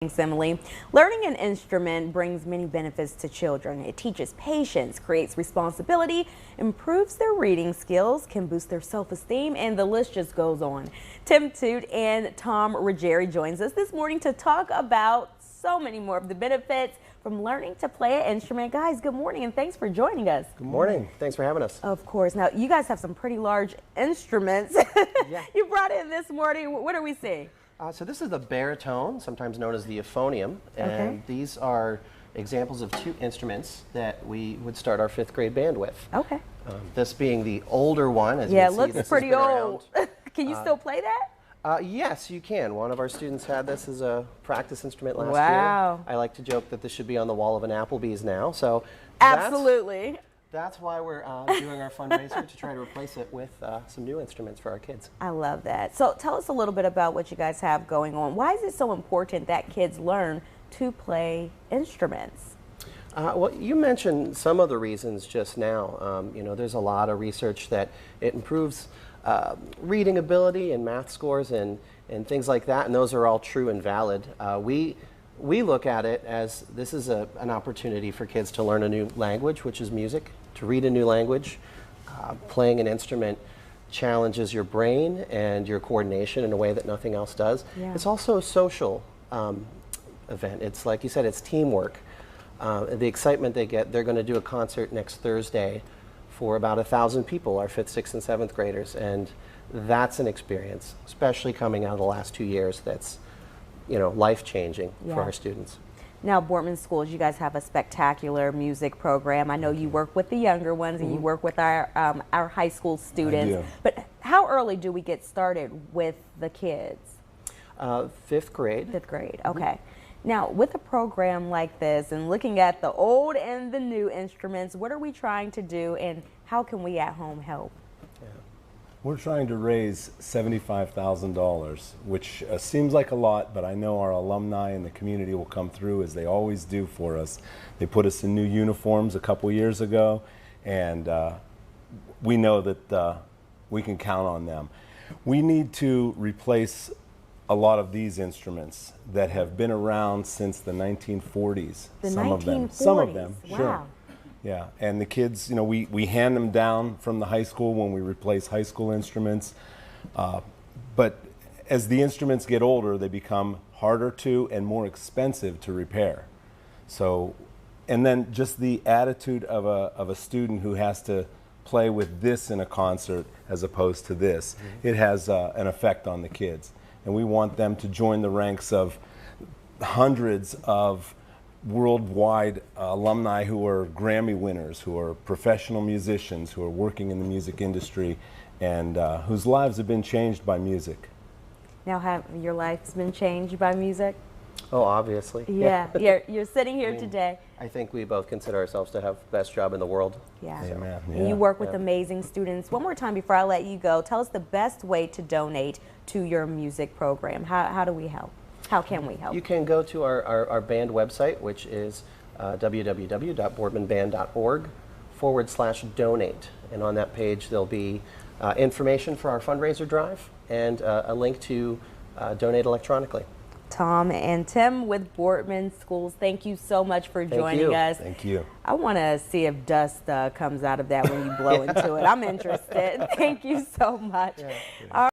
Thanks, Emily. Learning an instrument brings many benefits to children. It teaches patience, creates responsibility, improves their reading skills, can boost their self-esteem, and the list just goes on. Tim Toot and Tom Ruggieri joins us this morning to talk about so many more of the benefits from learning to play an instrument. Guys, good morning and thanks for joining us. Good morning. Thanks for having us. Of course. Now, you guys have some pretty large instruments. Yeah. You brought in this morning. What are we seeing? So this is the baritone, sometimes known as the euphonium, and Okay. these are examples of two instruments that we would start our fifth grade band with. Okay. This being the older one, as Yeah, you it can see, looks this has pretty been old. Can you still play that? Yes, you can. One of our students had this as a practice instrument last Wow. year. I like to joke that this should be on the wall of an Applebee's now. So Absolutely. That's why we're doing our fundraiser to try to replace it with some new instruments for our kids. I love that. So tell us a little bit about what you guys have going on. Why is it so important that kids learn to play instruments? Well, you mentioned some of the reasons just now. You know, there's a lot of research that it improves reading ability and math scores and things like that, and those are all true and valid. We look at it as this is an opportunity for kids to learn a new language, which is music, to read a new language. Playing an instrument challenges your brain and your coordination in a way that nothing else does. Yeah. It's also a social event. It's like you said, it's teamwork. The excitement they get, they're going to do a concert next Thursday for about 1,000 people, our 5th, 6th, and 7th graders, and that's an experience, especially coming out of the last 2 years, that's, you know, life-changing for our students. Now, Boardman Schools, you guys have a spectacular music program. I know you work with the younger ones and you work with our high school students. I do. But how early do we get started with the kids? 5th grade. 5th grade, okay. Now, with a program like this and looking at the old and the new instruments, what are we trying to do and how can we at home help? We're trying to raise $75,000, which seems like a lot, but I know our alumni and the community will come through as they always do for us. They put us in new uniforms a couple years ago, and we know that we can count on them. We need to replace a lot of these instruments that have been around since the 1940s. The some 1940s? of them. Some of them, Wow. sure. Yeah, and the kids, you know, we hand them down from the high school when we replace high school instruments. But as the instruments get older, they become harder to and more expensive to repair. So, and then just the attitude of a student who has to play with this in a concert as opposed to this, it has an effect on the kids. And we want them to join the ranks of hundreds of worldwide alumni who are Grammy winners, who are professional musicians, who are working in the music industry, and whose lives have been changed by music. Now, have your life's been changed by music? Oh, obviously. Yeah, you're sitting here today. I think we both consider ourselves to have the best job in the world. Yeah. Amen. And you work with amazing students. One more time before I let you go, tell us the best way to donate to your music program. How do we help? How can we help? You can go to our band website, which is www.boardmanband.org/donate. And on that page, there'll be information for our fundraiser drive and a link to donate electronically. Tom and Tim with Boardman Schools, thank you so much for joining us. Thank you. I want to see if dust comes out of that when you blow into it. I'm interested. Thank you so much.